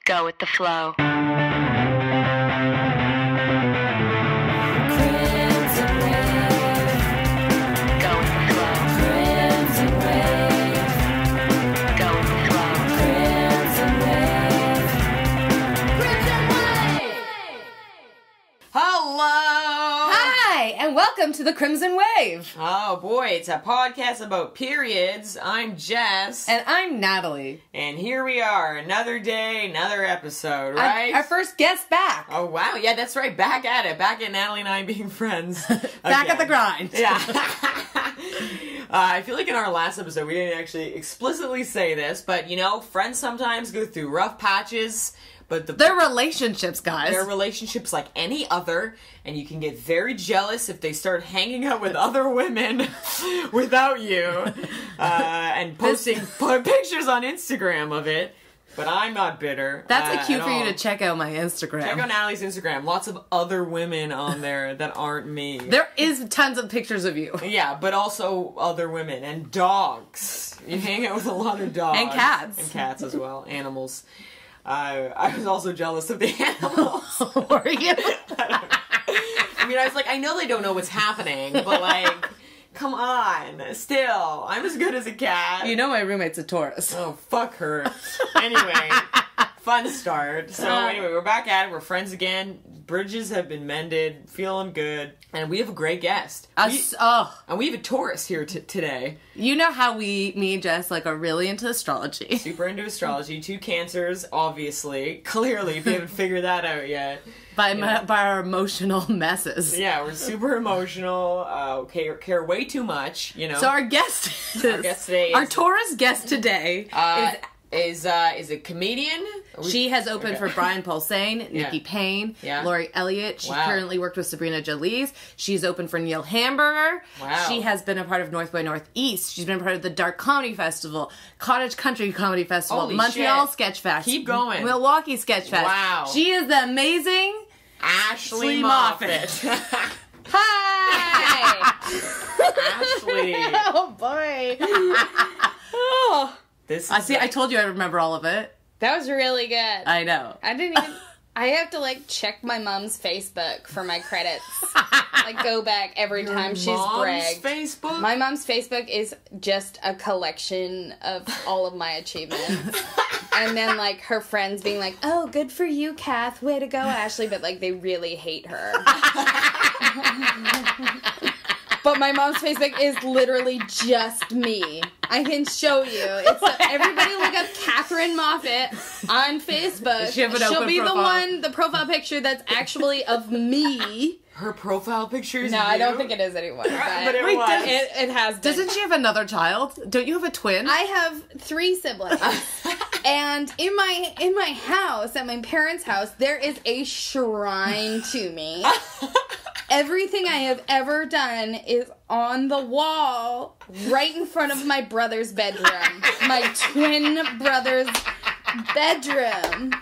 Go with the flow. Welcome to the Crimson Wave. Oh boy, it's a podcast about periods. I'm Jess. And I'm Natalie. And here we are, another day, another episode, right? Our first guest back. Oh wow, yeah, that's right, back at it. Back at Natalie and I being friends. Back at the grind. Yeah. I feel like in our last episode we didn't actually explicitly say this, but you know, friends sometimes go through rough patches. But they're relationships, guys. They're relationships like any other, and you can get very jealous if they start hanging out with other women without you, and posting pictures on Instagram of it. But I'm not bitter. That's a cue for you to check out my Instagram. Check out Natalie's Instagram. Lots of other women on there that aren't me. There is tons of pictures of you. Yeah, but also other women and dogs. You hang out with a lot of dogs. And cats. And cats as well. Animals. I was also jealous of the animals. Were you? I mean, I was like, I know they don't know what's happening, but like, come on. Still, I'm as good as a cat. You know my roommate's a Taurus. Oh, fuck her. Anyway, fun start. So anyway, we're back at it. We're friends again. Bridges have been mended. Feeling good. And we have a great guest. And we have a Taurus here today. You know how me and Jess, are really into astrology. Super into astrology. 2 Cancers, obviously. Clearly, if you haven't figured that out yet. By our emotional messes. Yeah, we're super emotional. Care way too much, you know. So our guest today, our Taurus guest today is a comedian. She has opened for Brian Posehn, Nikki Payne, Lori Elliott. She currently worked with Sabrina Jalise. She's opened for Neil Hamburger. Wow. She has been a part of North by Northeast. She's been a part of the Dark Comedy Festival, Cottage Country Comedy Festival, Holy Montreal shit. Sketch Fest. Keep going. Milwaukee Sketch Fest. Wow. She is the amazing Ashley Moffatt. Hi! Ashley. Oh, boy. Oh. I told you I remember all of it. That was really good. I know. I didn't even... I have to, check my mom's Facebook for my credits. Go back every time she's bragged. Facebook? My mom's Facebook is just a collection of all of my achievements. And then, her friends being like, oh, good for you, Kath. Way to go, Ashley. But, they really hate her. But my mom's Facebook is literally just me. I can show you. Everybody look up Catherine Moffatt on Facebook. She'll be the profile picture that's actually of me. Her profile picture is No, you? I don't think it is anymore. But it was. It has been. Doesn't she have another child? Don't you have a twin? I have 3 siblings. And in my house, at my parents' house, there is a shrine to me. Everything I have ever done is on the wall right in front of my brother's bedroom. My twin brother's bedroom.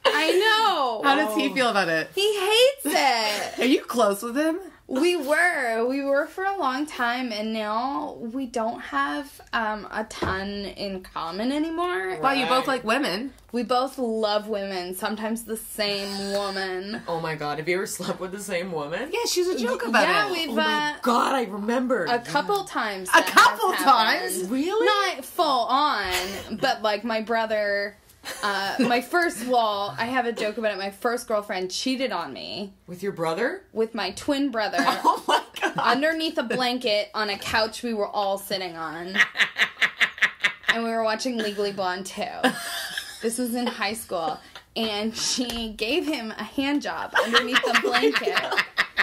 I know. How does he feel about it? He hates it. Are you close with him? We were for a long time, and now we don't have a ton in common anymore. Right. Well, you both like women. We both love women, sometimes the same woman. Oh my god, have you ever slept with the same woman? Yeah, she's a joke about it. We've, oh my god, I remember. A couple times. A couple times? Really? Not full on, but my brother... I have a joke about it. My first girlfriend cheated on me. With your brother? With my twin brother. Oh my god. Underneath a blanket on a couch we were all sitting on. And we were watching Legally Blonde 2. This was in high school. And she gave him a hand job underneath the blanket.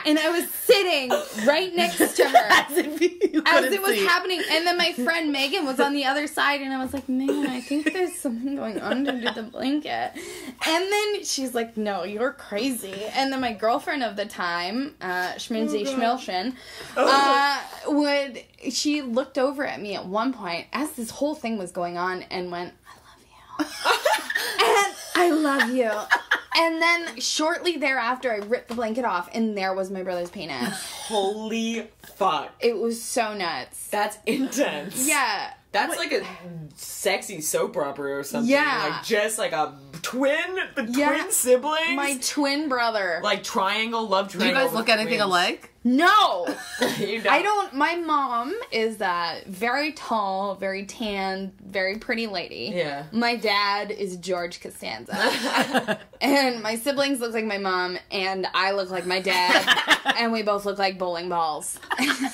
And I was sitting right next to her as it was happening. And then my friend Megan was on the other side. And I was like, Megan, I think there's something going on under the blanket. And then she's like, no, you're crazy. And then my girlfriend of the time, Schminzy Schmilchen, she looked over at me at one point as this whole thing was going on and went, I love you. And I love you. And then shortly thereafter, I ripped the blanket off, and there was my brother's penis. Holy fuck. It was so nuts. That's intense. Yeah. That's like a sexy soap opera or something. Yeah. Like, just like a twin siblings. My twin brother. Like, triangle, love Do triangle. you guys look anything alike? No! You don't. I don't. My mom is very tall, very tan, very pretty lady. Yeah. My dad is George Costanza. And my siblings look like my mom, and I look like my dad, and we both look like bowling balls.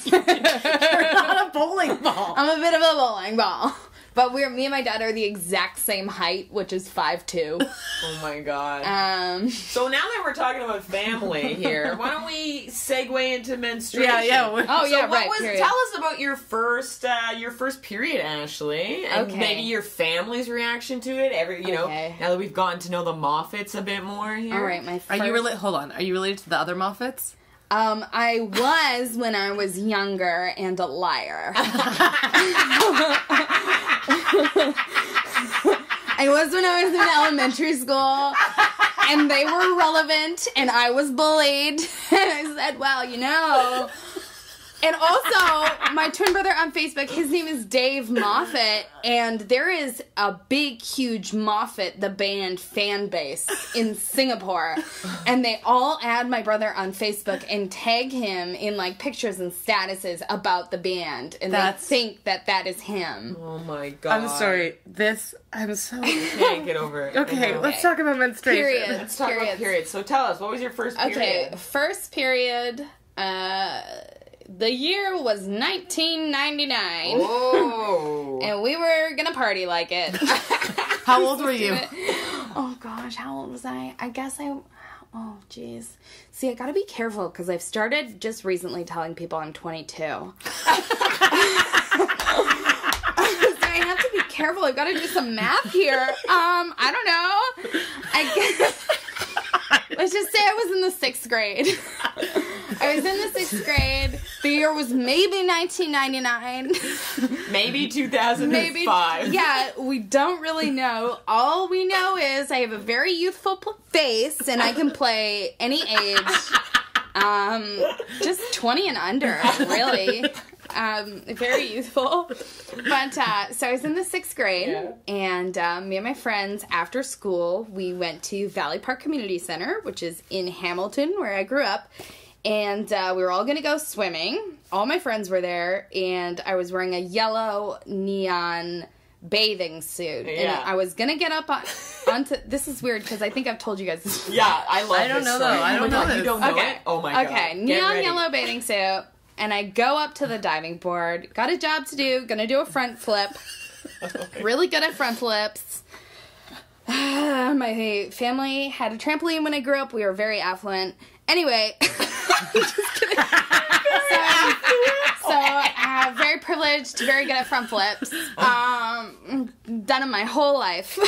You're not a bowling ball. I'm a bit of a bowling ball. But me and my dad are the exact same height, which is 5'2". Oh my god. So now that we're talking about family here, why don't we segue into menstruation? Yeah. Period. Tell us about your first period, Ashley, and Okay. maybe your family's reaction to it. Okay. Now that we've gotten to know the Moffats a bit more here. All right, my first... Are you hold on. Are you related to the other Moffats? I was when I was younger and a liar. I was when I was in elementary school, and they were relevant, and I was bullied. And I said, well, you know. And also, my twin brother on Facebook, his name is Dave Moffatt, and there is a big, huge Moffatt, the band, fan base in Singapore. And they all add my brother on Facebook and tag him in, like, pictures and statuses about the band. And they think that is him. Oh my god. I'm sorry. I'm so... I can't get over it. Okay, let's talk about menstruation. Period. Let's talk about periods. So tell us, what was your first period? Okay, first period, the year was 1999. Oh. And we were gonna party like it. How old were you? Oh gosh, how old was I? I guess oh jeez. See, I gotta be careful because I've started just recently telling people I'm 22. So I have to be careful. I've got to do some math here. I don't know. I guess... Let's just say I was in the 6th grade. I was in the 6th grade. The year was maybe 1999. Maybe 2005. Yeah, we don't really know. All we know is I have a very youthful face, and I can play any age. Just 20 and under, really. Very youthful. But, so I was in the 6th grade, and me and my friends, after school, we went to Valley Park Community Center, which is in Hamilton, where I grew up, and we were all going to go swimming. All my friends were there, and I was wearing a yellow neon bathing suit. Yeah. And I was going to get up onto... This is weird, because I think I've told you guys this. Yeah, I love this. I don't know, story. though. I don't know this. You don't know it? Oh my god. Okay, neon yellow bathing suit. And I go up to the diving board. Got a job to do. Gonna do a front flip. Really good at front flips. My family had a trampoline when I grew up. We were very affluent. Anyway. Just kidding. So, very privileged. Very good at front flips. Done it my whole life.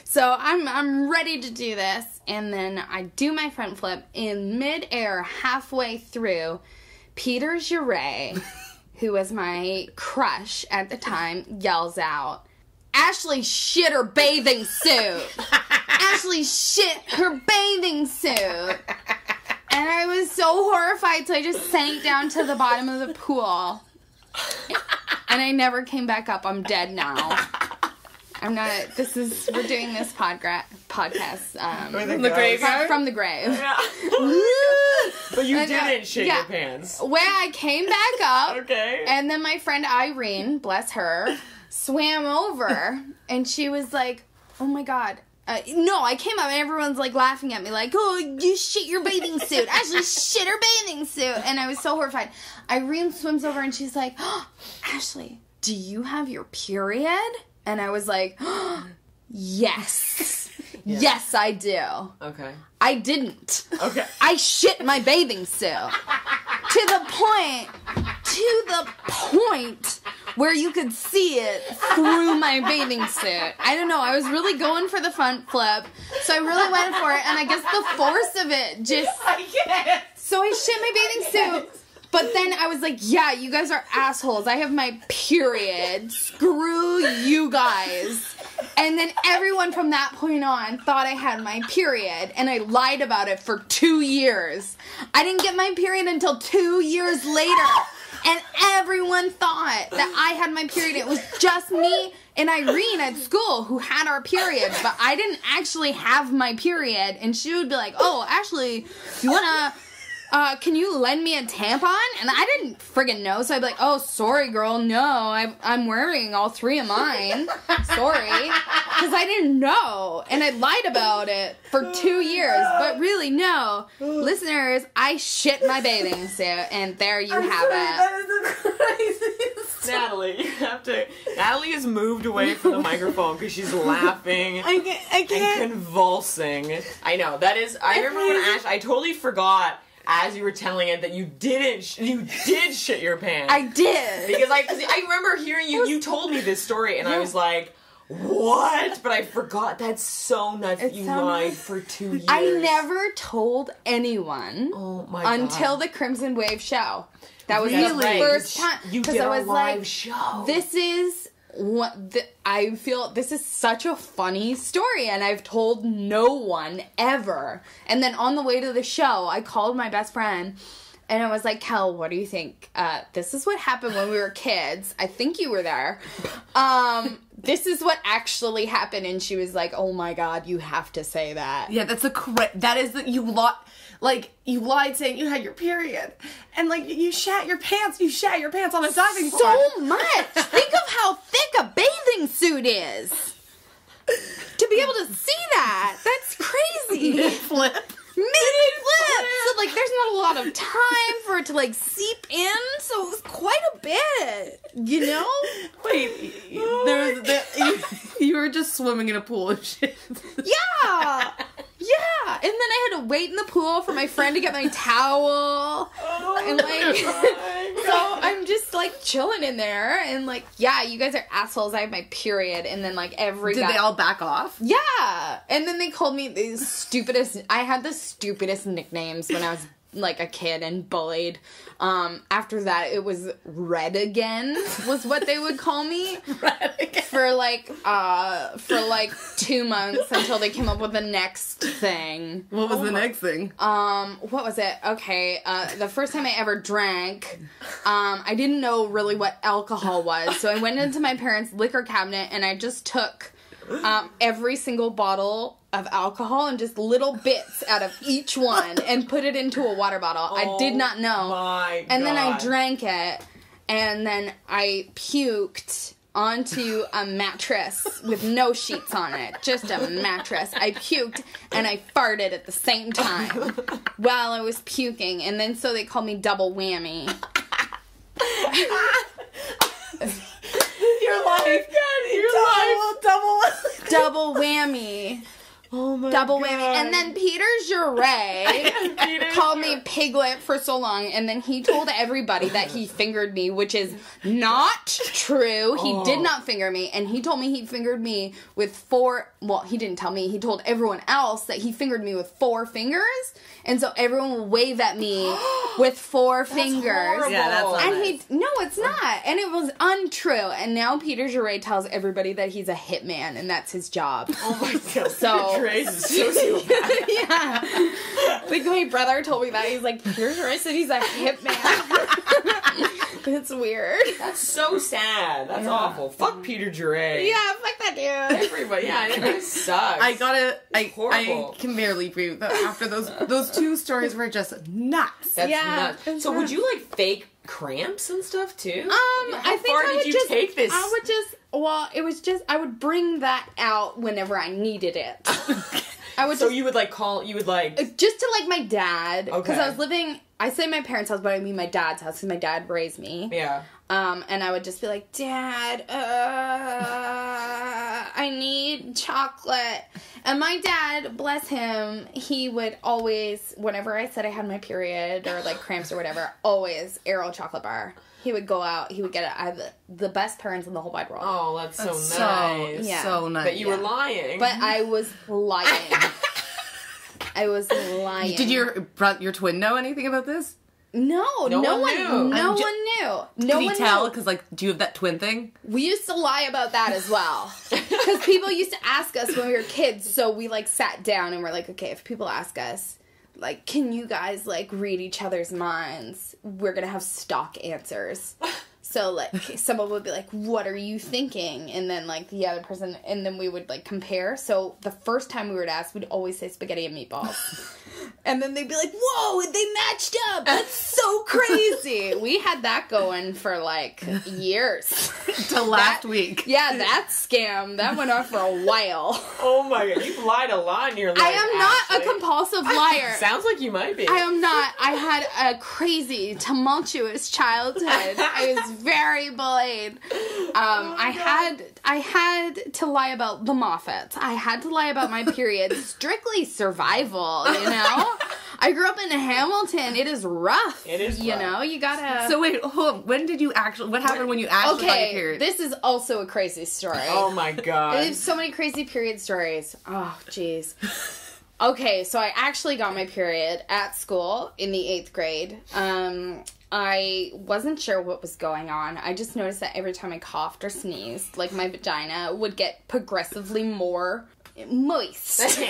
So I'm ready to do this. And then I do my front flip in midair halfway through. Peter Giray, who was my crush at the time, yells out, Ashley shit her bathing suit. Ashley shit her bathing suit. And I was so horrified, so I just sank down to the bottom of the pool. And I never came back up. I'm dead now. We're doing this podcast. From the graveyard? From the grave. Yeah. But you didn't shit your pants. Where I came back up. Okay. And then my friend Irene, bless her, swam over. And she was like, oh my god. No, I came up and everyone's like laughing at me like, oh, you shit your bathing suit. Ashley shit her bathing suit. And I was so horrified. Irene swims over and she's like, oh, Ashley, do you have your period? And I was like, oh, yes. Yeah. Yes, I do. Okay. I didn't. Okay. I shit my bathing suit. To the point where you could see it through my bathing suit. I don't know. I was really going for the front flip, so I really went for it, and I guess the force of it just... So I shit my bathing suit. But then I was like, yeah, you guys are assholes. I have my period. Screw you guys. And then everyone from that point on thought I had my period. And I lied about it for 2 years. I didn't get my period until 2 years later. And everyone thought that I had my period. It was just me and Irene at school who had our periods, but I didn't actually have my period. And she would be like, oh, Ashley, you wanna... can you lend me a tampon? And I didn't friggin' know, so I'd be like, oh, sorry, girl, no, I'm wearing all 3 of mine. Sorry. Because I didn't know. And I lied about it for 2 years. But really, no. Listeners, I shit my bathing suit, and there you have it. That is the craziest. Natalie, you have to... Natalie has moved away from the microphone because she's laughing I can't. and convulsing. I know, that is... I remember when I totally forgot... As you were telling it that you did shit your pants. I did. Because I remember hearing you told me this story and I was like, what? But I forgot. That's so nuts that you lied for 2 years. I never told anyone until the Crimson Wave show. That was the first time. You did a live show. This is I feel this is such a funny story, and I've told no one ever. And then on the way to the show, I called my best friend, and I was like, Kel, what do you think? This is what happened when we were kids. I think you were there. This is what actually happened. And she was like, oh my God, you have to say that. Yeah, that's you lied saying you had your period. And, you shat your pants on a diving board. So much! Think of how thick a bathing suit is! To be able to see that! That's crazy! Mid-flip. So, there's not a lot of time for it to, seep in, so it was quite a bit, you know? Wait, you were just swimming in a pool of shit. Yeah! Yeah! And then I had to wait in the pool for my friend to get my towel. And, so I'm just, chilling in there, and, yeah, you guys are assholes, I have my period, and then, every Did they all back off? Yeah! And then they called me the stupidest... I had the stupidest nicknames when I was, a kid and bullied. After that, it was Red Again, was what they would call me. Red Again. For 2 months until they came up with the next thing. What was the next thing? What was it? Okay, the first time I ever drank, I didn't know really what alcohol was, so I went into my parents' liquor cabinet and I just took every single bottle of alcohol and just little bits out of each one and put it into a water bottle. I did not know. My and God. Then I drank it, and then I puked onto a mattress with no sheets on it. Just a mattress. I puked and I farted at the same time while I was puking, and then so they called me Double Whammy. Your life. Double whammy. Oh my Double God. whammy. And then Peter Juray called me Piglet for so long, and then he told everybody that he fingered me, which is not true. He did not finger me, and he told me he fingered me with 4... Well, he didn't tell me. He told everyone else that he fingered me with 4 fingers, and so everyone will wave at me with 4 fingers. Horrible. Yeah, that's not And nice. no, it's not. And it was untrue. And now Peter Juray tells everybody that he's a hitman, and that's his job. Oh my God. So... Dre's a sociopath. Yeah. My brother told me that. He's like, Peter Juray said he's a hitman. It's weird. That's so sad. That's awful. Fuck Peter Juray. Yeah, fuck that dude. Everybody, it sucks. I can barely breathe after those 2 stories were just nuts. That's Yeah. nuts. So would you fake cramps and stuff too? I think far I did would you take this? I would just. Well, it was just I would bring that out whenever I needed it. I would. So just, you would call. You would just to my dad, because Okay. I was living. I say my parents' house, but I mean my dad's house because my dad raised me. Yeah. And I would just be like, Dad, I need chocolate. And my dad, bless him, he would always, whenever I said I had my period or cramps or whatever, always Aero chocolate bar. He would go out, he would get it. I have the best parents in the whole wide world. Oh, that's so nice. Yeah. So nice. But you were lying. But I was lying. I was lying. Did your twin know anything about this? No one knew. No one knew. Can you tell? Because, do you have that twin thing? We used to lie about that as well. Because people used to ask us when we were kids, so we, sat down and we're like, okay, if people ask us, like, can you guys, like, read each other's minds? We're gonna have stock answers. So, like, someone would be like, what are you thinking? And then, like, the other person, and then we would, like, compare. So, the first time we were asked, we'd always say spaghetti and meatballs. And then they'd be like, whoa, they matched up! That's so crazy! We had that going for, like, years. Till last week. Yeah, that scam, that went on for a while. Oh my god, you've lied a lot in your life, I am not a compulsive liar. Sounds like you might be. I am not. I had a crazy, tumultuous childhood. I was very bullied. I had to lie about the Moffats. I had to lie about my period. Strictly survival, you know? I grew up in Hamilton. It is rough. It is rough. You know, you gotta... So wait, hold on. When did you actually... What happened when you actually got your period? This is also a crazy story. Oh my god. There's so many crazy period stories. Oh, jeez. Okay, so I actually got my period at school in the 8th grade. I wasn't sure what was going on. I just noticed that every time I coughed or sneezed, like, my vagina would get progressively more moist.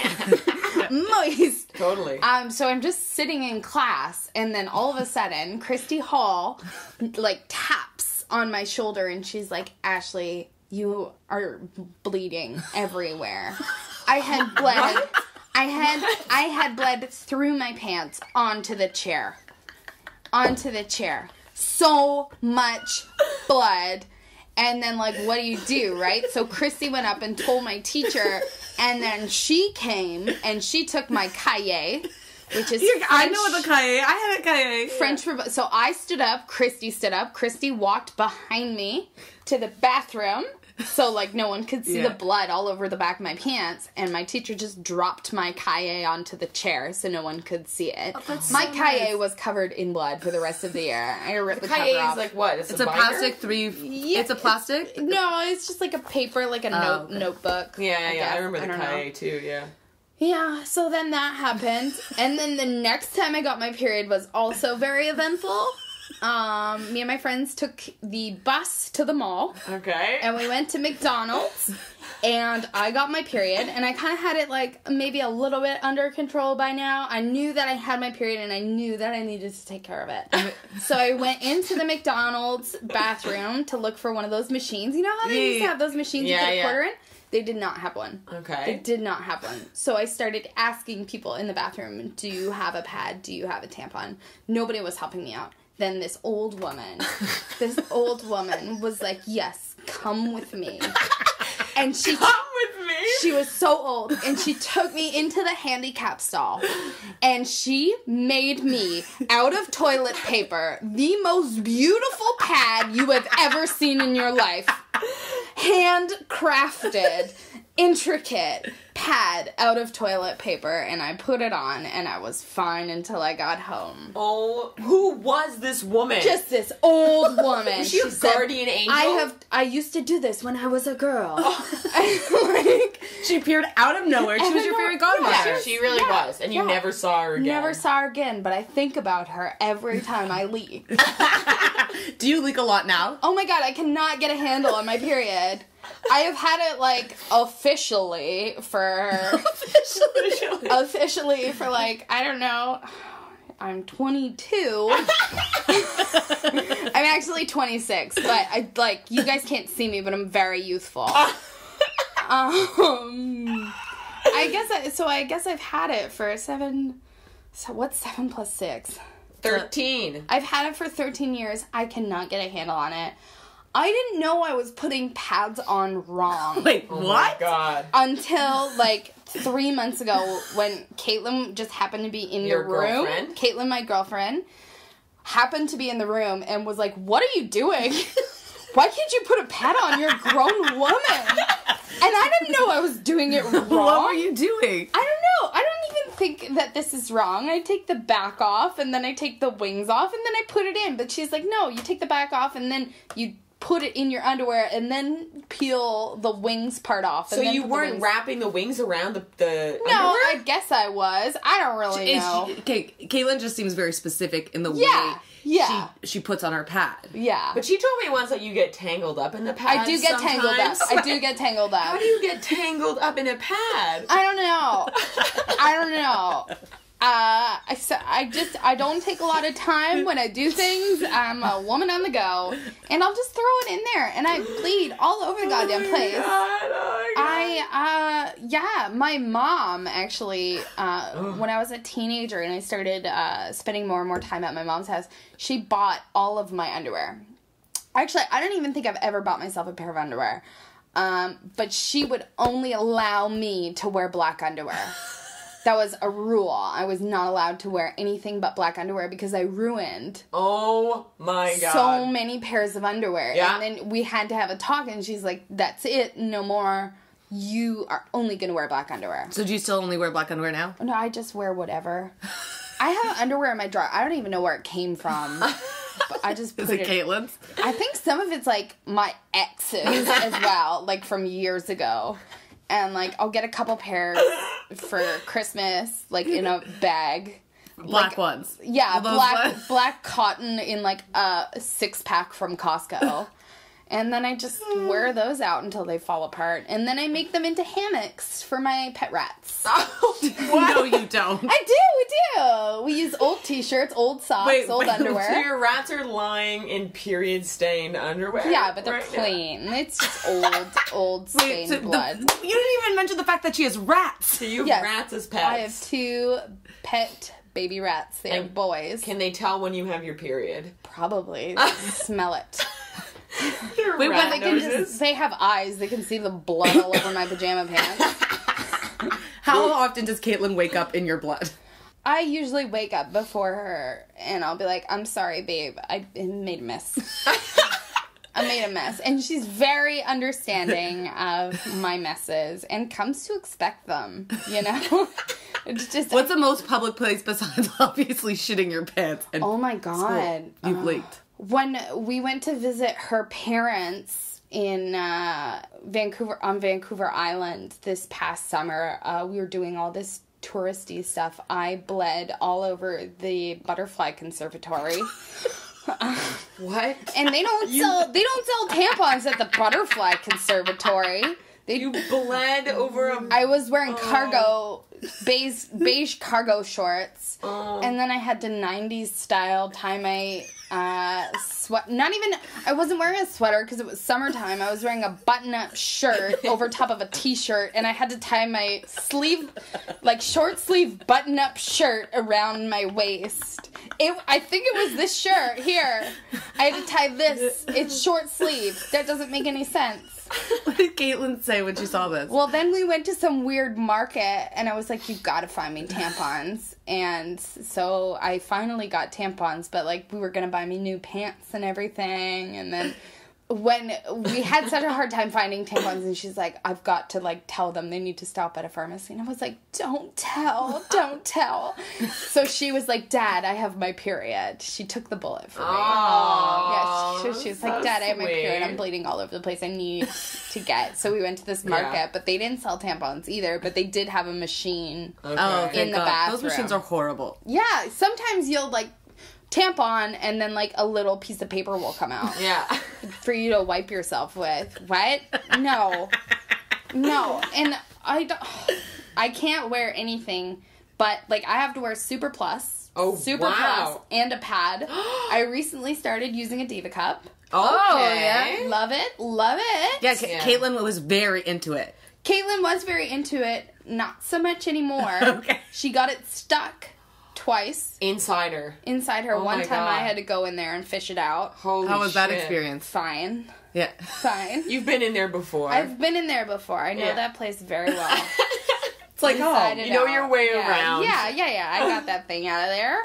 Moist. Totally. So I'm just sitting in class, and then all of a sudden, Christy Hall, like, taps on my shoulder, and she's like, Ashley, you are bleeding everywhere. I had bled. What? I had bled through my pants onto the chair. So much blood. And then, like, what do, right? So Christy went up and told my teacher, and then she came and she took my cahier, which is French. I know the cahier. I had a cahier. French for... So I stood up. Christy stood up. Christy walked behind me to the bathroom. So, like, no one could see the blood all over the back of my pants. And my teacher just dropped my cahier onto the chair so no one could see it. Oh, my cahier was covered in blood for the rest of the year. I ripped the cover off. Is like what? It's a plastic Yeah. It's a plastic? No, it's just like a paper, like a notebook. Yeah. I remember the cahier too, yeah. Yeah, so then that happened. And then the next time I got my period was also very eventful. Me and my friends took the bus to the mall. Okay. And we went to McDonald's. And I got my period. And I kind of had it, like, maybe a little bit under control by now. I knew that I had my period, and I knew that I needed to take care of it. So I went into the McDonald's bathroom to look for one of those machines. You know how they used to have those machines you put a quarter in? They did not have one. Okay. They did not have one. So I started asking people in the bathroom, do you have a pad? Do you have a tampon? Nobody was helping me out. Then this old woman was like, yes, come with me. And she... Come with me? She was so old, and she took me into the handicap stall, and she made me, out of toilet paper, the most beautiful pad you have ever seen in your life. Handcrafted, intricate pad out of toilet paper, and I put it on, and I was fine until I got home. Oh, who was this woman? Just this old woman. Was she a guardian angel? I used to do this when I was a girl. Like, she appeared out of nowhere. She was your favorite godmother. Yeah, she really was, and you never saw her again. Never saw her again, but I think about her every time I leak. Do you leak a lot now? Oh my god, I cannot get a handle on my period. I have had it, like, officially for like, I don't know, I'm 22. I'm actually 26, but I, like, you guys can't see me, but I'm very youthful. I guess I've had it for 7, so what's 7 plus 6? 13. I've had it for 13 years. I cannot get a handle on it. I didn't know I was putting pads on wrong. Wait, oh what? My God. Until, like, 3 months ago when Caitlin just happened to be in the room. Girlfriend? Caitlin, my girlfriend, happened to be in the room and was like, what are you doing? Why can't you put a pad on? You're a grown woman. And I didn't know I was doing it wrong. What were you doing? I don't know. I don't even think that this is wrong. I take the back off, and then I take the wings off, and then I put it in. But she's like, no, you take the back off, and then you put it in your underwear, and then peel the wings part off. So you weren't wrapping the wings around the underwear? No, I guess I was. I don't really know. Caitlin just seems very specific in the way she puts on her pad. Yeah. But she told me once that you get tangled up in the pad. I do get tangled up. I do get tangled up. How do you get tangled up in a pad? I don't know. I don't take a lot of time when I do things. I'm a woman on the go, and I'll just throw it in there, and I bleed all over the goddamn place. My mom actually, when I was a teenager and I started spending more and more time at my mom's house, she bought all of my underwear. Actually, I don't even think I've ever bought myself a pair of underwear, but she would only allow me to wear black underwear. That was a rule. I was not allowed to wear anything but black underwear because I ruined oh my god so many pairs of underwear. Yeah. And then we had to have a talk, and she's like, that's it, no more. You are only going to wear black underwear. So do you still only wear black underwear now? No, I just wear whatever. I have underwear in my drawer. I don't even know where it came from. But I just put Is it Caitlin's? I think some of it's like my ex's as well, like from years ago. And, like, I'll get a couple pairs for Christmas, like, in a bag. Black ones. Yeah, black cotton in, like, a 6-pack from Costco. And then I just wear those out until they fall apart. And then I make them into hammocks for my pet rats. Oh, no, you don't. I do, we do. We use old t-shirts, old socks, old underwear. So your rats are lying in period-stained underwear? Yeah, but they're clean. Now. It's just old stained blood. You didn't even mention the fact that she has rats. So you have rats as pets. I have 2 pet baby rats. They're boys. Can they tell when you have your period? Probably. Smell it. Wait, they have eyes. They can see the blood all over my pajama pants. How often does Caitlin wake up in your blood? I usually wake up before her, and I'll be like, I'm sorry, babe. I made a mess. I made a mess. And she's very understanding of my messes and comes to expect them, you know? It's just... What's the most public place besides obviously shitting your pants? And oh, my God. You've leaked. When we went to visit her parents in Vancouver Island this past summer, we were doing all this touristy stuff. I bled all over the butterfly conservatory. What? And they don't sell tampons at the butterfly conservatory. You bled over a... I was wearing beige cargo shorts, and then I had to 90s style tie my I wasn't wearing a sweater because it was summertime. I was wearing a button-up shirt over top of a t-shirt, and I had to tie my short sleeve button-up shirt around my waist. I think it was this shirt here. I had to tie this. It's short sleeve. That doesn't make any sense. What did Caitlin say when she saw this? Well, then we went to some weird market, and I was like, you gotta find me tampons. And so I finally got tampons, but, like, we were gonna buy me new pants and everything, and then when we had such a hard time finding tampons, and she's like, I've got to, like, tell them they need to stop at a pharmacy. And I was like, don't tell. So she was like, Dad, I have my period. She took the bullet for me. Oh, yeah, she was like, Dad, I have my period. I'm bleeding all over the place. I need to get. So we went to this market, but they didn't sell tampons either, but they did have a machine in the bathroom. Those machines are horrible. Yeah, sometimes you'll, like, tampon, and then, like, a little piece of paper will come out. Yeah. For you to wipe yourself with. What? No. And I can't wear anything, but, like, I have to wear Super Plus. Super Plus and a pad. I recently started using a Diva Cup. Okay. Yeah. Love it. Yeah, Caitlin was very into it. Caitlin was very into it. Not so much anymore. Okay. She got it stuck twice. Inside her. Oh, one time I had to go in there and fish it out. Holy How was that shit. experience? Fine. Yeah. Fine. You've been in there before. I've been in there before. I know that place very well. It's like, you know your way around. Yeah. I got that thing out of there.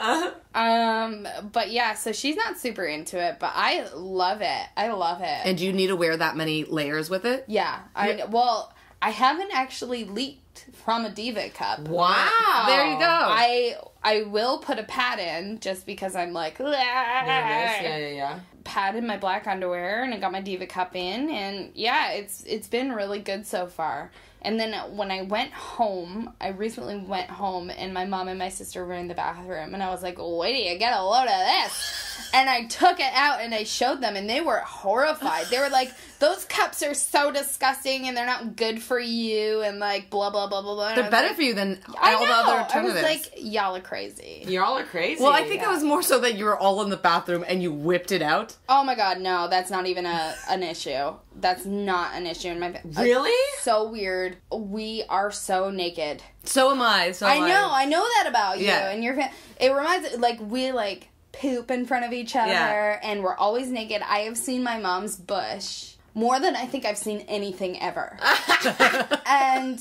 But yeah, so she's not super into it, but I love it. And do you need to wear that many layers with it? Yeah. I haven't actually leaked from a Diva Cup. Wow. There you go. I will put a pad in just because I'm like, Yeah. pad in my black underwear, and I got my Diva Cup in, and yeah, it's been really good so far. And then when I went home, I recently went home, and my mom and my sister were in the bathroom, and I was like, wait till you get a load of this. And I took it out, and I showed them, and they were horrified. They were like, those cups are so disgusting, and they're not good for you, and like, blah, blah, blah, blah, blah. They're better for you than all the other alternatives. I was like, y'all are crazy. Y'all are crazy. Well, I think it was more so that you were all in the bathroom, and you whipped it out. Oh my god, no, that's not even an issue. That's not an issue in my... Really? So weird. We are so naked. So am I. I know that about you. And your it reminds... Like, we, like, poop in front of each other, and we're always naked. I have seen my mom's bush more than I think I've seen anything ever. And,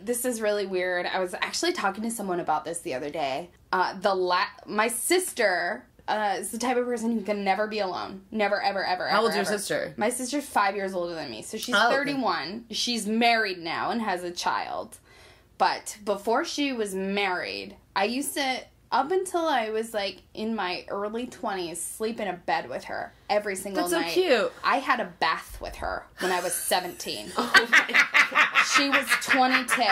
this is really weird. I was actually talking to someone about this the other day. My sister... is the type of person who can never be alone. Never, ever, ever, How old's ever. your sister? My sister's 5 years older than me. So she's 31. Okay. She's married now and has a child. But before she was married, I used to, up until I was like in my early 20s, sleep in a bed with her every single night. That's so cute. I had a bath with her when I was 17. Oh my God. She was 22.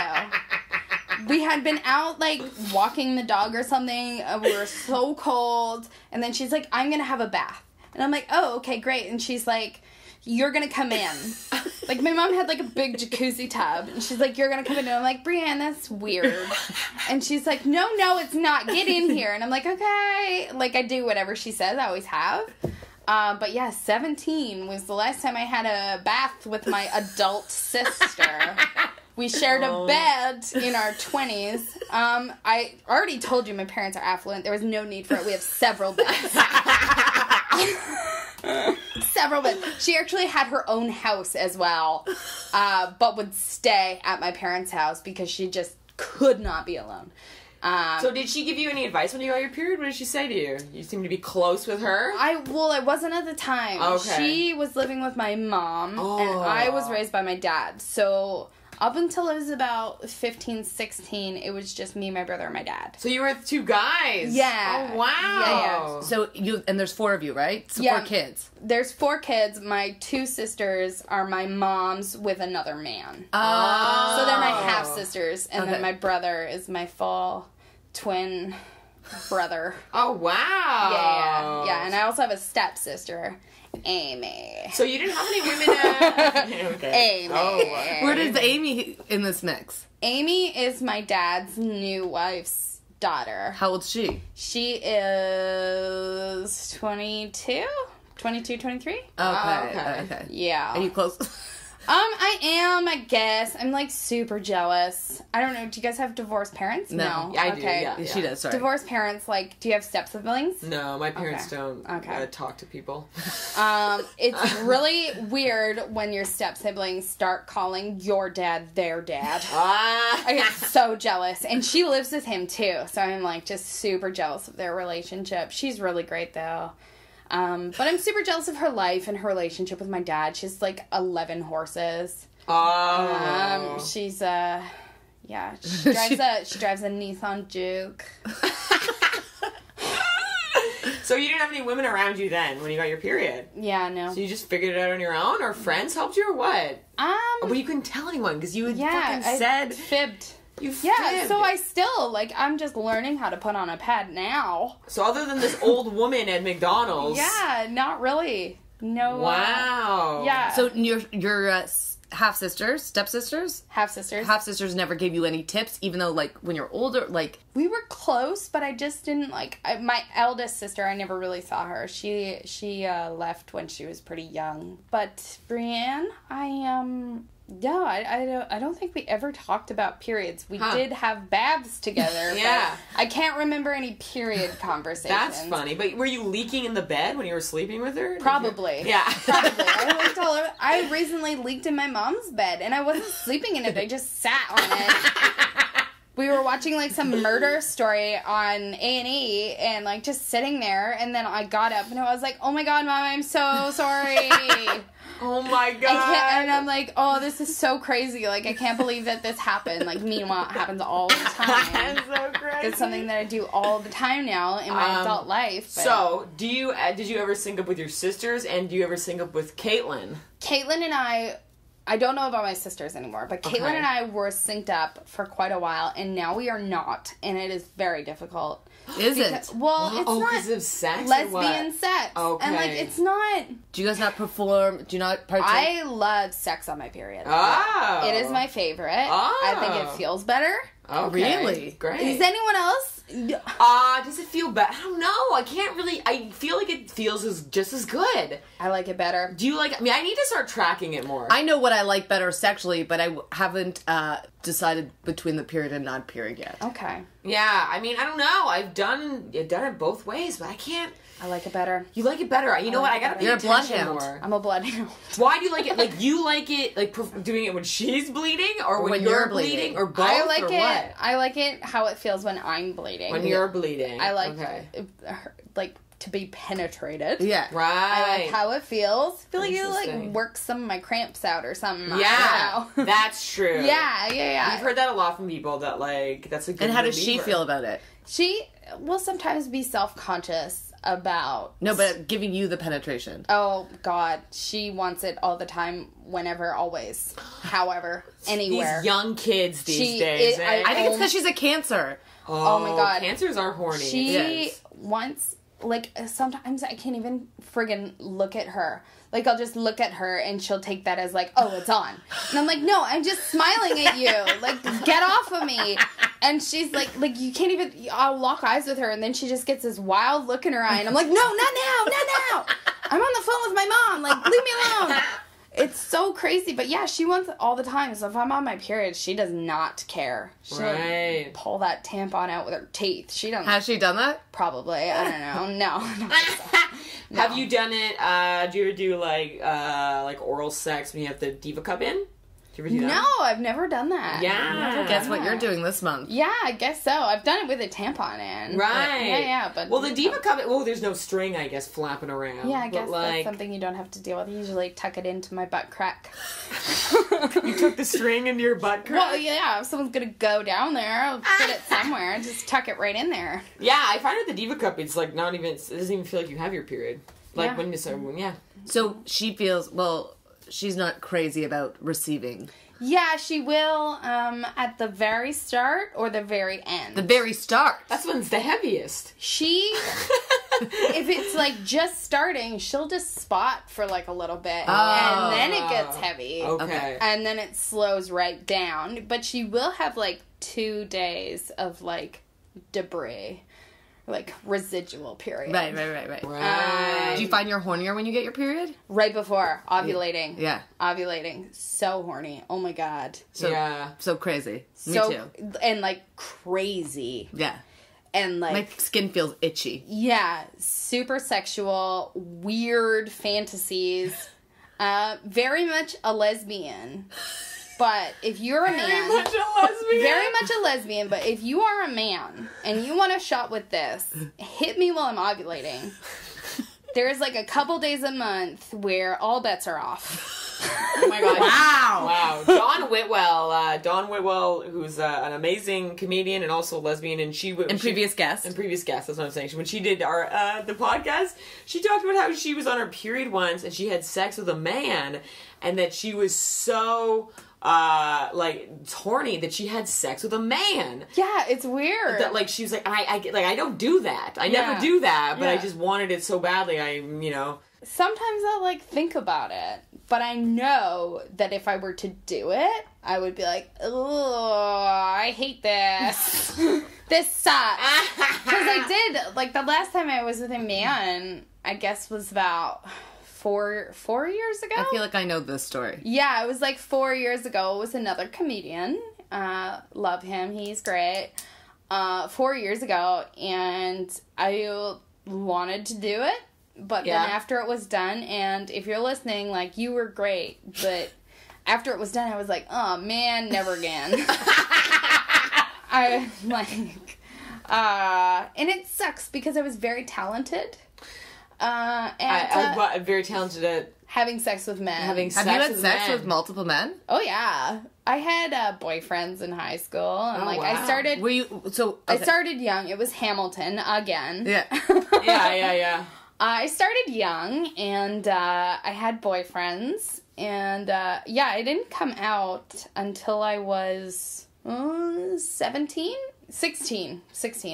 We had been out, like, walking the dog or something. We were so cold. And then she's like, I'm going to have a bath. And I'm like, oh, okay, great. And she's like, you're going to come in. Like, my mom had, like, a big jacuzzi tub. And she's like, you're going to come in. And I'm like, Brianne, that's weird. And she's like, no, it's not. Get in here. And I'm like, okay. Like, I do whatever she says. I always have. But yeah, 17 was the last time I had a bath with my adult sister. We shared a bed in our 20s. I already told you my parents are affluent. There was no need for it. We have several beds. Several beds. She actually had her own house as well, but would stay at my parents' house because she just could not be alone. So did she give you any advice when you got your period? What did she say to you? You seem to be close with her. I wasn't at the time. Okay. She was living with my mom, and I was raised by my dad. So... up until I was about 15, 16, it was just me, my brother, and my dad. So you were with two guys? Yeah. Oh, wow. Yeah. So and there's 4 of you, right? So 4 kids. There's 4 kids. My 2 sisters are my mom's with another man. Oh. So they're my half-sisters, and then my brother is my full twin brother. Oh, wow. Yeah, and I also have a stepsister. Amy. So you didn't have any women okay. Amy. Oh, wow. Where does Amy in this mix? Amy is my dad's new wife's daughter. How old's she? She is 22, 23. Okay. Yeah. Are you close? I am, I guess. I'm, like, super jealous. I don't know. Do you guys have divorced parents? No. Yeah, I do, yeah. She does, sorry. Divorced parents, like, do you have step-siblings? No, my parents don't talk to people. It's really weird when your step-siblings start calling your dad their dad. I get so jealous. And she lives with him, too. So I'm, like, just super jealous of their relationship. She's really great, though. But I'm super jealous of her life and her relationship with my dad. She's like 11 horses. Oh. She's she drives a Nissan Juke. So you didn't have any women around you then when you got your period? Yeah, no. So you just figured it out on your own, or friends helped you, or what? Well, you couldn't tell anyone because you had fucking said fibbed. You fibbed. Yeah, so I still, like, I'm just learning how to put on a pad now. So other than this old woman at McDonald's... Yeah, not really. No. Wow. Yeah. So your half-sisters, step-sisters? Half-sisters. Half-sisters never gave you any tips, even though, like, when you're older, like... We were close, but I just didn't, like... my eldest sister, I never really saw her. She left when she was pretty young. But Brianne, no, I don't think we ever talked about periods. We did have baths together, yeah. But I can't remember any period conversations. That's funny. But were you leaking in the bed when you were sleeping with her? Probably. Yeah. Probably. I recently leaked in my mom's bed, and I wasn't sleeping in it. I just sat on it. We were watching, like, some murder story on A&E, and, like, just sitting there, and then I got up, and I was like, oh my god, Mom, I'm so sorry. Oh my god. And I'm like, oh, this is so crazy. Like, I can't believe that this happened. Like, meanwhile, it happens all the time. That's so crazy. It's something that I do all the time now in my adult life. But... So, did you ever sync up with your sisters, and do you ever sync up with Caitlin? Caitlin and I I don't know about my sisters anymore, but Caitlin and I were synced up for quite a while, and now we are not, and it is very difficult. Is it? Well, it's not because of sex. lesbian sex. Okay. And like it's not. Do you guys not perform? Do you not partake? I love sex on my period. Oh. It is my favorite. Oh. I think it feels better. Okay. Really? Great. Is anyone else? Does it feel better? I don't know. I can't really. I feel like it feels just as good. I like it better. Do you like? I mean, I need to start tracking it more. I know what I like better sexually, but I haven't decided between the period and non-period yet. Okay. Yeah. I mean, I don't know. I've done it both ways, but I can't. I like it better. You like it better. You know what? I gotta pay You're a attention bloodhound. more. I'm a bloodhound. Why do you like it? Like you like it, like doing it when she's bleeding, or when you're bleeding, or both, I like or it. what? I like it how it feels when I'm bleeding. When you're bleeding, I like like to be penetrated. Yeah. Right. I like how it feels. I feel like you like Interesting. work some of my cramps out or something. Yeah, that's true. Yeah. We've heard that a lot from people that like that's a good. And how does she reliever. feel about it? She will sometimes be self-conscious about... No, but giving you the penetration. Oh, God. She wants it all the time, whenever, always. However, anywhere. These young kids these days. I think it's because she's a Cancer. Oh my God. Cancers are horny. She wants... Like, sometimes I can't even friggin' look at her. Like, I'll just look at her and she'll take that as like, oh, it's on. And I'm like, no, I'm just smiling at you. Like, get off of me. And she's like, you can't even, I'll lock eyes with her and then she just gets this wild look in her eye and I'm like, no, not now. I'm on the phone with my mom. Like, leave me alone. It's so crazy. But yeah, she wants it all the time. So if I'm on my period, she does not care. She'll pull that tampon out with her teeth. She doesn't. Has she done that? Probably. I don't know. No. No. Have you done it? Do you ever do like oral sex when you have the Diva Cup in? Do you ever do that? No, I've never done that. Yeah. Guess what you're doing this month? Yeah, I guess so. I've done it with a tampon in. Right. Yeah, but... Well, the Diva Cup, there's no string, I guess, flapping around. Yeah, I guess but, that's something you don't have to deal with. I usually tuck it into my butt crack. You took the string into your butt crack? Well, yeah, if someone's gonna go down there, I'll put it somewhere. Just tuck it right in there. Yeah, I find with the Diva Cup, it's like not even, it doesn't even feel like you have your period. Like when you start, So she feels, she's not crazy about receiving. Yeah, she will at the very start or the very end. The very start. That's when it's the heaviest. She, if it's like just starting, she'll just spot for like a little bit. And then it gets heavy. Okay. And then it slows right down. But she will have like 2 days of like debris. Like residual period. Right. Do you find you're hornier when you get your period? Right before ovulating. Yeah. Ovulating. So horny. Oh my God. So crazy. Me too. And like crazy. Yeah. And like... My skin feels itchy. Yeah. Super sexual. Weird fantasies. Very much a lesbian. But if you're a man... Very much a lesbian. Very much a lesbian, but if you are a man and you want a shot with this, hit me while I'm ovulating. There's like a couple days a month where all bets are off. Oh my God. Wow. Dawn Whitwell, who's an amazing comedian and also lesbian, and previous guest, that's what I'm saying. When she did our the podcast, she talked about how she was on her period once and she had sex with a man, and that she was so horny that she had sex with a man. Yeah, it's weird. That she was like, I don't do that. I never do that, but I just wanted it so badly. Sometimes I'll think about it, but I know that if I were to do it, I would be like, oh, I hate this. This sucks. Because I did, the last time I was with a man, I guess was about 4 years ago. I feel like I know this story. Yeah, it was 4 years ago. It was another comedian. Love him. He's great. 4 years ago, and I wanted to do it. But then after it was done, and if you're listening, you were great, but after it was done, I was like, oh man, never again. And it sucks because I was very talented. I'm very talented at having sex with men. Have you had sex with multiple men? Oh yeah, I had boyfriends in high school, and wow. I started. Were you okay. I started young. It was Hamilton again. Yeah. Yeah. I started young, and I had boyfriends, And, I didn't come out until I was 17? 16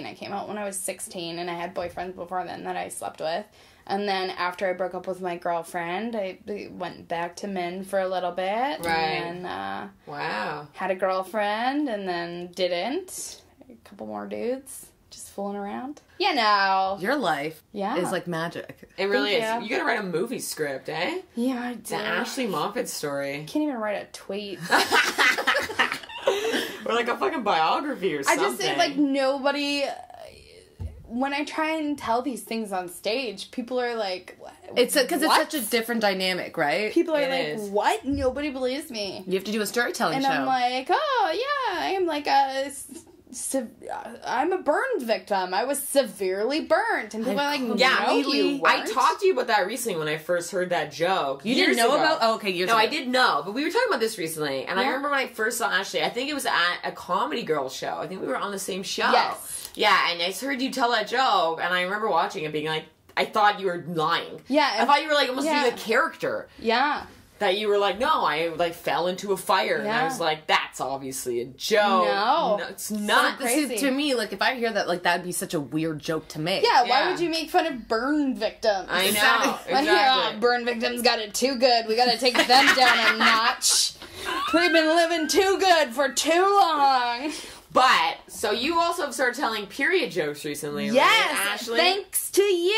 I came out when I was 16, and I had boyfriends before then that I slept with. And then after I broke up with my girlfriend, I went back to men for a little bit. Right. And had a girlfriend, and then didn't. A couple more dudes. Just fooling around. Your life is like magic. It really is. You gotta write a movie script, eh? Yeah, I do. It's an Ashley Moffatt story. I can't even write a tweet. Or like a fucking biography or something. I just think, like, nobody... When I try and tell these things on stage, people are like... It's because it's such a different dynamic, right? People are what? Nobody believes me. You have to do a storytelling show. And I'm like, oh, yeah, I am like I'm a burn victim. I was severely burnt. And people are like, no, you weren't. I talked to you about that recently when I first heard that joke. You didn't know about? Oh, okay, years ago. No, I did know, but we were talking about this recently. And I remember when I first saw Ashley, I think it was at a Comedy Girl show. I think we were on the same show. Yes. Yeah, and I heard you tell that joke, and I remember watching it being like, I thought you were lying. Yeah. I thought you were like almost doing a character. Yeah. That you were like, no, I like fell into a fire. And I was like, that's obviously a joke. No it's not. So crazy. To me, like, if I hear that, like, that'd be such a weird joke to make. Yeah, why would you make fun of burn victims? I know. Exactly. Burn victims got it too good. We gotta take them down a notch. We've been living too good for too long. But, so you also have started telling period jokes recently, right, Ashley? Thanks to you!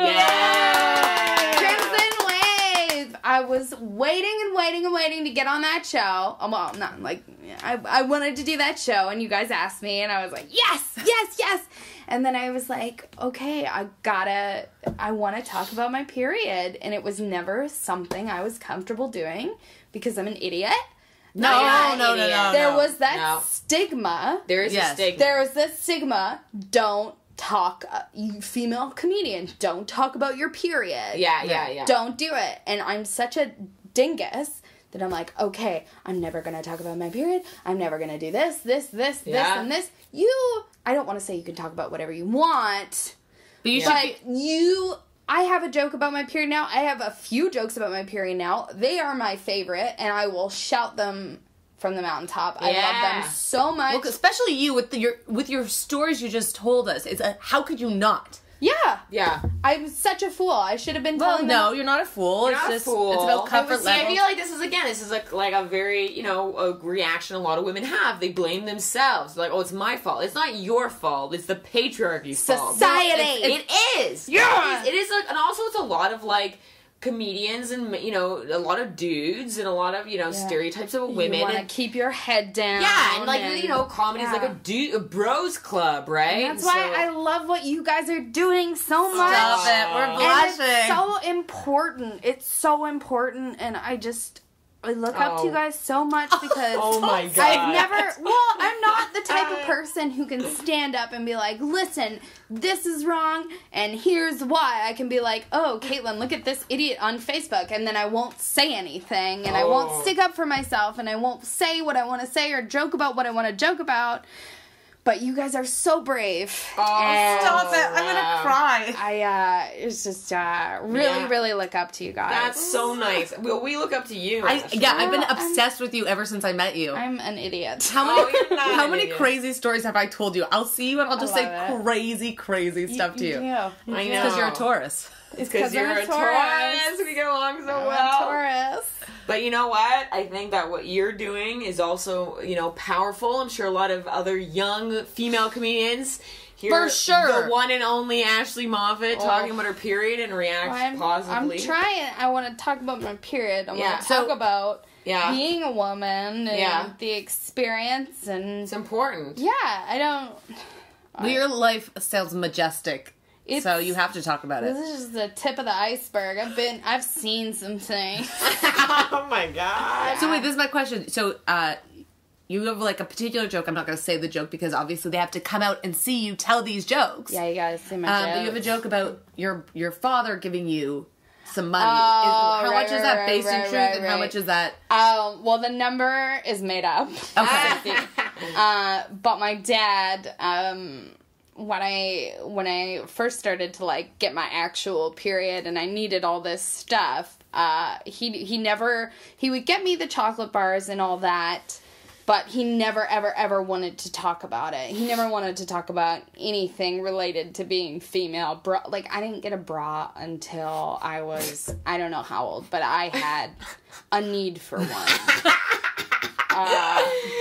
Yeah! Crimson Wave! I was waiting to get on that show. Well, not like, I wanted to do that show, and you guys asked me, and I was like, yes! And then I was like, okay, I want to talk about my period, and it was never something I was comfortable doing, because I'm an idiot. No. There was that stigma. There is a stigma. There was this stigma. Don't talk, you female comedian, don't talk about your period. Yeah. Don't do it. And I'm such a dingus that I'm like, okay, I'm never going to talk about my period. I'm never going to do this, and this. I don't want to say you can talk about whatever you want. But I have a joke about my period now. I have a few jokes about my period now. They are my favorite, and I will shout them from the mountaintop. I love them so much. Well, especially you with your stories you just told us. How could you not? Yeah. I'm such a fool. I should have been telling them. No, you're not a fool. It's about comfort level. I feel like this is like a very, a reaction a lot of women have. They blame themselves. They're like, oh, it's my fault. It's not your fault. It's the patriarchy's fault. Society. It is. Yeah. It is like, and also it's a lot of like comedians and a lot of dudes and a lot of stereotypes of women. You want to keep your head down. Yeah, and like comedy's like a bros club, right? And that's why I love what you guys are doing so much. Stop it, we're blushing. And it's so important. It's so important, and I look up to you guys so much because oh my God. I'm not the type of person who can stand up and be like, listen, this is wrong, and here's why. I can be like, oh, Caitlin, look at this idiot on Facebook, and then I won't say anything, and I won't stick up for myself, and I won't say what I want to say or joke about what I want to joke about. But you guys are so brave. Oh, stop it. I'm going to cry. It's just, really look up to you guys. That's so nice. Well, we look up to you. I've been obsessed with you ever since I met you. I'm an idiot. How many crazy stories have I told you? I'll see you and I'll just say crazy stuff to you. I know. It's because you're a Taurus. It's because you're a Taurus. We get along so well. I'm a Taurus. But you know what? I think that what you're doing is also, powerful. I'm sure a lot of other young female comedians hear for sure the one and only Ashley Moffatt talking about her period and react positively. I'm trying. I want to talk about my period. I want to talk about being a woman and the experience. And it's important. Yeah, your life sounds majestic. So you have to talk about it. This is just the tip of the iceberg. I've seen some things. Oh my God. So wait, this is my question. So you have like a particular joke. I'm not going to say the joke because obviously they have to come out and see you tell these jokes. Yeah, you gotta see my jokes. But you have a joke about your father giving you some money. How much is that based in truth, and how much is that? Well, the number is made up. Okay. But my dad, when I first started to like get my actual period and I needed all this stuff, He would get me the chocolate bars and all that, but he never, ever, ever wanted to talk about it. He never wanted to talk about anything related to being female. I didn't get a bra until I was, I don't know how old, but I had a need for one.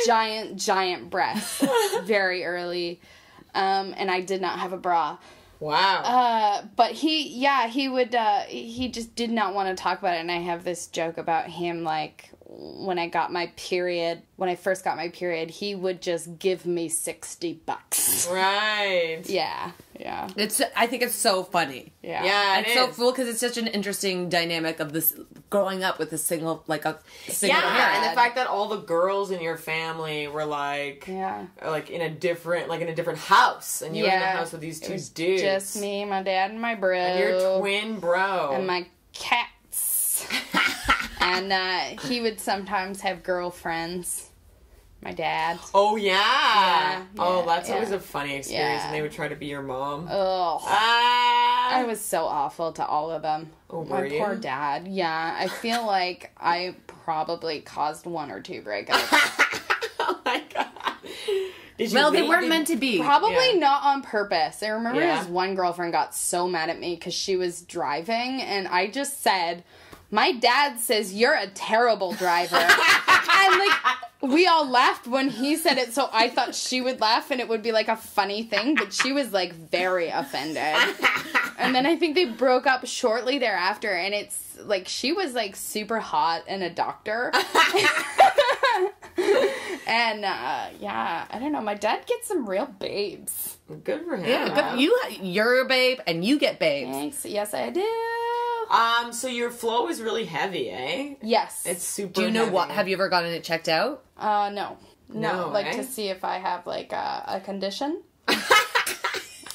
Giant breasts very early, and I did not have a bra. Wow. But he just did not want to talk about it, and I have this joke about him, like, when I first got my period, he would just give me $60. Right. Yeah. I think it's so funny. Yeah, it's so cool because it's such an interesting dynamic of this growing up with a single parent. And the fact that all the girls in your family were like in a different house, and you were in the house with these two dudes. Just me, my dad, and my bro. And your twin bro. And my cats. And he would sometimes have girlfriends. My dad. Oh, yeah. Oh, that's always a funny experience, and they would try to be your mom. Oh. I was so awful to all of them. Oh, my poor dad. Yeah, I feel like I probably caused 1 or 2 breakups. Oh, my God. They weren't meant to be. Probably not on purpose. I remember his one girlfriend got so mad at me because she was driving, and I just said, my dad says you're a terrible driver. And, like, we all laughed when he said it, so I thought she would laugh and it would be, like, a funny thing, but she was, like, very offended. And then I think they broke up shortly thereafter, and it's, like, she was, like, super hot and a doctor. And, I don't know, my dad gets some real babes. Good for him. Yeah, you're a babe, and you get babes. Thanks. Yes, I do. So your flow is really heavy, eh? Yes. It's super Do you know heavy. what? Have you ever gotten it checked out? No. Like, eh? to see if I have, like, a condition.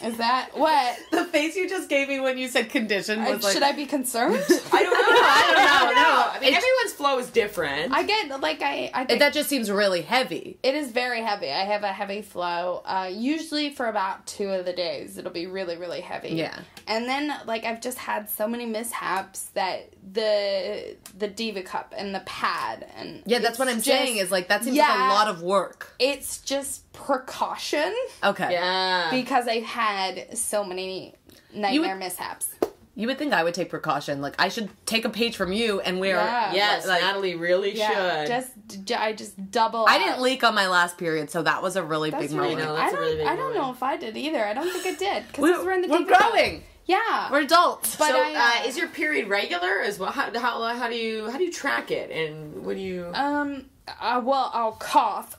Is that what? The face you just gave me when you said condition was like... Should I be concerned? I don't know. I mean, everyone's flow is different. I get, like, I get... That just seems really heavy. It is very heavy. I have a heavy flow. Usually for about 2 of the days, it'll be really, really heavy. Yeah. And then, like, I've just had so many mishaps that the Diva Cup and the pad and... Yeah, that's what I'm saying, is, like, that seems like a lot of work. It's just precaution. Okay. Yeah. Because I've had so many nightmare mishaps. You would think I would take precaution. Like, I should take a page from you and wear... Yeah. Yes, like, Natalie really should. I just double I didn't leak on my last period, so that was a really big moment. I don't know if I did either. I don't think I did. Because we're in the We're growing. Yeah. We're adults. But so, is your period regular as well? How do you track it? And what do you... Well, I'll cough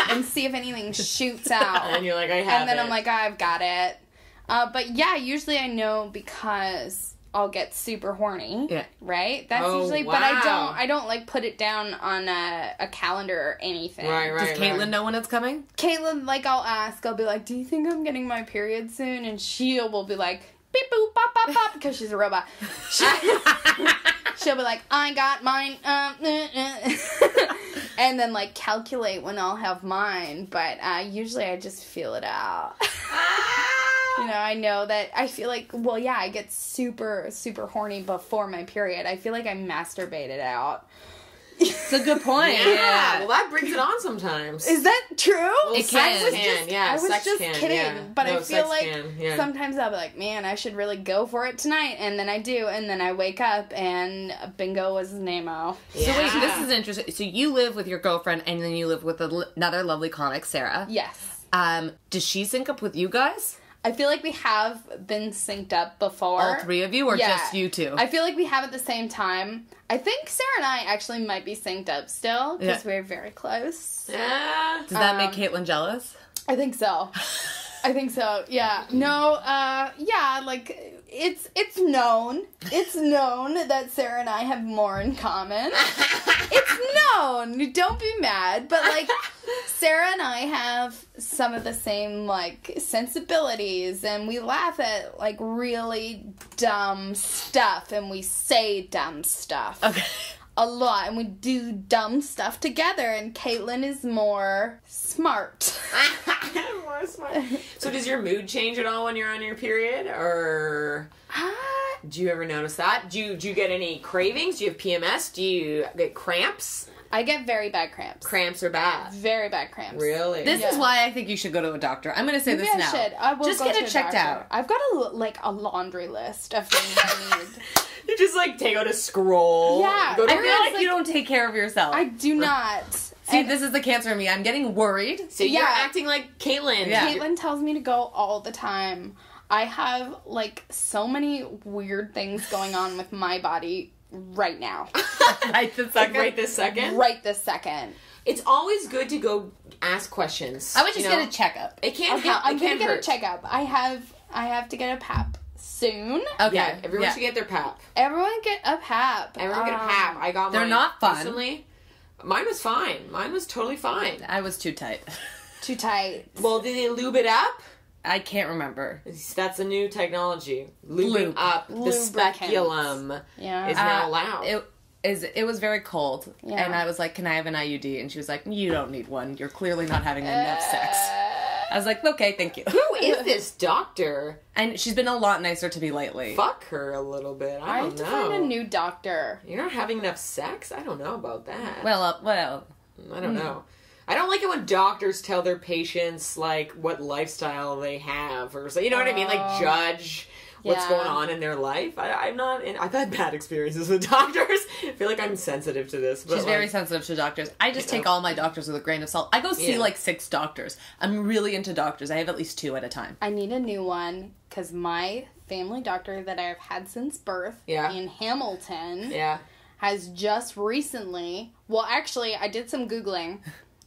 and see if anything shoots out. And you're like, I have it. And then I'm like, I've got it. But yeah, usually I know because I'll get super horny. Yeah. Right? That's usually, wow. but I don't like put it down on a calendar or anything. Right. Does Caitlin know when it's coming? Caitlin, like, I'll be like, do you think I'm getting my period soon? And she will be like, beep boop, bop, bop, bop, because she's a robot. She'll be like, I got mine, and then, like, calculate when I'll have mine, but usually I just feel it out. You know, I know that I feel like, well, yeah, I get super, super horny before my period. I feel like I masturbate it out. It's a good point. Yeah. Well, that brings it on sometimes. Is that true? Well, it can. I was just kidding. Yeah. But no, I feel like sometimes I'll be like, man, I should really go for it tonight. And then I do. And then I wake up and bingo was name-o. Yeah. So wait, this is interesting. So you live with your girlfriend and then you live with another lovely comic, Sarah. Yes. Does she sync up with you guys? I feel like we have been synced up before. All 3 of you, or just you 2? I feel like we have at the same time. I think Sarah and I actually might be synced up still, because we're very close. Yeah. Does that make Caitlin jealous? I think so. Yeah. No, like, it's known. It's known that Sarah and I have more in common. It's known. Don't be mad. But, like, Sarah and I have some of the same, like, sensibilities, and we laugh at, like, really dumb stuff, and we say dumb stuff. Okay. A lot, and we do dumb stuff together, and Caitlin is more smart. More smart. So does your mood change at all when you're on your period, or Do you ever notice that? Do you get any cravings? Do you have PMS? Do you get cramps? I get very bad cramps. Cramps are bad. Very bad cramps. Really? This is why I think you should go to a doctor. I'm going to say Maybe this I now. should. I will just go get to it a checked doctor. out. I've got a laundry list of things I need. You just take out a scroll. Yeah. I feel like you don't take care of yourself. I do not. See, this is the cancer in me. I'm getting worried. So you're acting like Caitlin. Yeah. Caitlin tells me to go all the time. I have, so many weird things going on with my body right now. Right this second? Right this second? Right this second. It's always good to go ask questions. I would just get a checkup. It can't hurt. I'm going to get a checkup. I have to get a PAP soon. Okay. Yeah, everyone should get their PAP. Everyone get a PAP. Everyone get a PAP. I got mine. They're not fun. Recently. Mine was fine. Mine was totally fine. I was too tight. Too tight. Well, did they lube it up? I can't remember. That's a new technology. Lubing up the speculum is now allowed. It was very cold, and I was like, "Can I have an IUD?" And she was like, "You don't need one. You're clearly not having enough sex." I was like, "Okay, thank you." Who is this doctor? And she's been a lot nicer to me lately. Fuck her a little bit. I don't know. I have to find a new doctor. You're not having enough sex? I don't know about that. Well, I don't know. I don't like it when doctors tell their patients, what lifestyle they have, or you know what I mean? Judge what's going on in their life. I've had bad experiences with doctors. I feel like I'm sensitive to this. But she's very sensitive to doctors. I just take all my doctors with a grain of salt. I go see 6 doctors. I'm really into doctors. I have at least 2 at a time. I need a new one because my family doctor that I've had since birth in Hamilton has just recently, well, actually, I did some Googling.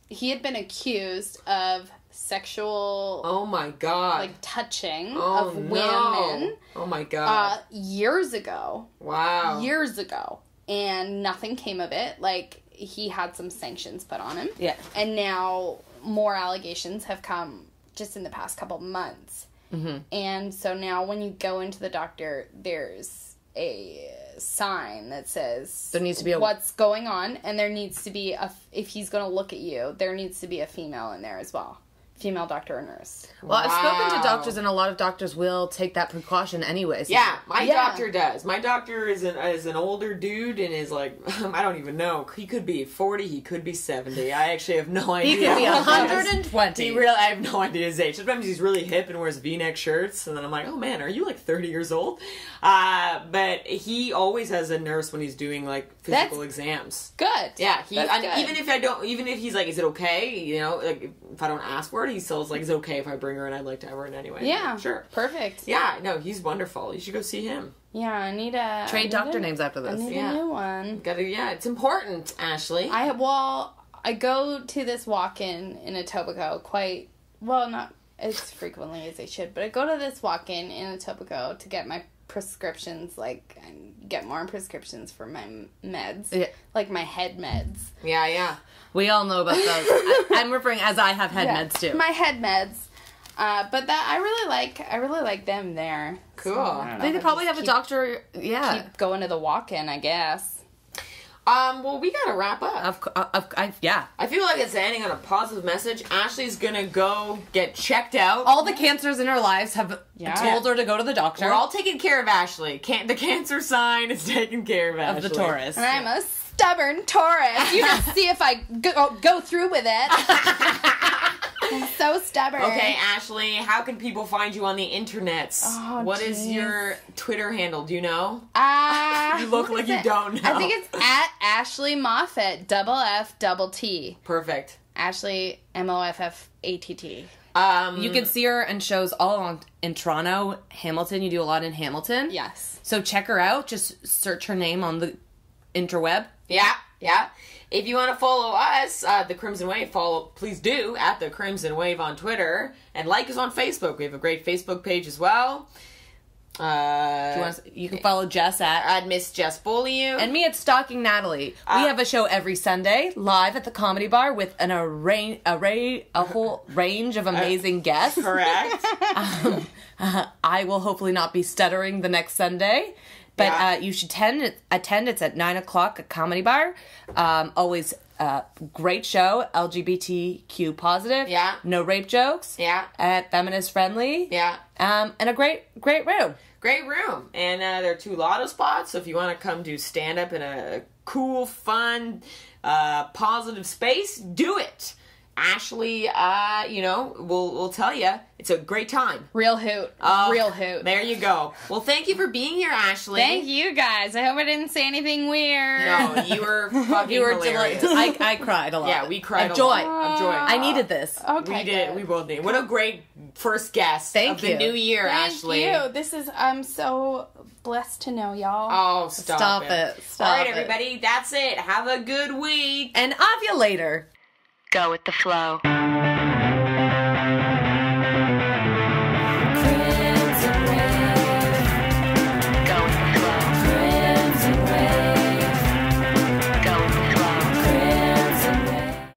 He had been accused of sexual... Oh my God. Touching of women. Oh my God. Years ago. Wow. Years ago. And nothing came of it. He had some sanctions put on him. Yeah. And now more allegations have come just in the past couple months. Mm-hmm. And so now when you go into the doctor, there's a sign that says there needs to be what's going on, and there needs to be if he's going to look at you, there needs to be a female in there as well. Female doctor or nurse. Well, I've spoken to doctors, and a lot of doctors will take that precaution anyways. Yeah, my doctor does. My doctor is an older dude and is I don't even know. He could be 40, he could be 70. I actually have no idea. He could be 120. I have no idea his age. Sometimes he's really hip and wears V-neck shirts, and then I'm like, oh man, are you 30 years old? But he always has a nurse when he's doing physical exams. Good. Yeah, good. Even if he's is it okay? If I don't ask for it, he still is it's okay if I bring her and I'd like to have her in anyway. Yeah. Sure. Perfect. Yeah, no, he's wonderful. You should go see him. Yeah, I need a... Trade doctor names after this. I need a new one. It's important, Ashley. I go to this walk-in in Etobicoke quite... Well, not as frequently as I should, but I go to this walk-in in Etobicoke to get my prescriptions, get more prescriptions for my meds. Yeah. My head meds. Yeah. We all know about those. I'm referring as I have head meds too. My head meds. But that I really like them there. Cool. So, they probably have a doctor. Yeah. Keep going to the walk-in, I guess. Well, we gotta wrap up. Yeah. I feel like it's ending on a positive message. Ashley's gonna go get checked out. All the cancers in her lives have told her to go to the doctor. We're all taking care of Ashley. The cancer sign is taking care of Ashley. Of the Taurus. And I'm a stubborn Taurus. You just see if I go through with it. I'm so stubborn. Okay, Ashley, how can people find you on the internets? What is your Twitter handle? Do you know? You look like you don't know. I think it's at Ashley Moffatt, FFT. Perfect. Ashley, Moffatt. You can see her in shows all in Toronto, Hamilton. You do a lot in Hamilton. Yes. So check her out. Just search her name on the interweb. Yeah. If you want to follow us, The Crimson Wave, please do, at The Crimson Wave on Twitter. And like us on Facebook. We have a great Facebook page as well. You can follow Jess at Miss Jess Beaulieu. And me at Stalking Natalie. We have a show every Sunday, live at the Comedy Bar with a whole range of amazing guests. Correct. I will hopefully not be stuttering the next Sunday. But you should attend. It's at 9:00 at Comedy Bar. Always Great show, LGBTQ positive. Yeah. No rape jokes. Yeah. Feminist friendly. Yeah. And a great room. Great room. And there are 2 lotto spots, so if you want to come do stand-up in a cool, fun, positive space, do it. Ashley, we'll tell you, it's a great time. Real hoot. Real hoot. There you go. Well, thank you for being here, Ashley. Thank you, guys. I hope I didn't say anything weird. No, you were fucking hilarious. I cried a lot. Yeah, we cried of a joy. lot. Of joy. I needed this. Okay, We did. good. We both did. What a great first guest Thank of the you. new year, Thank Ashley. you. I'm so blessed to know y'all. Oh, stop it. Stop All right, it. everybody, that's it. Have a good week. And of you later. Go with the flow.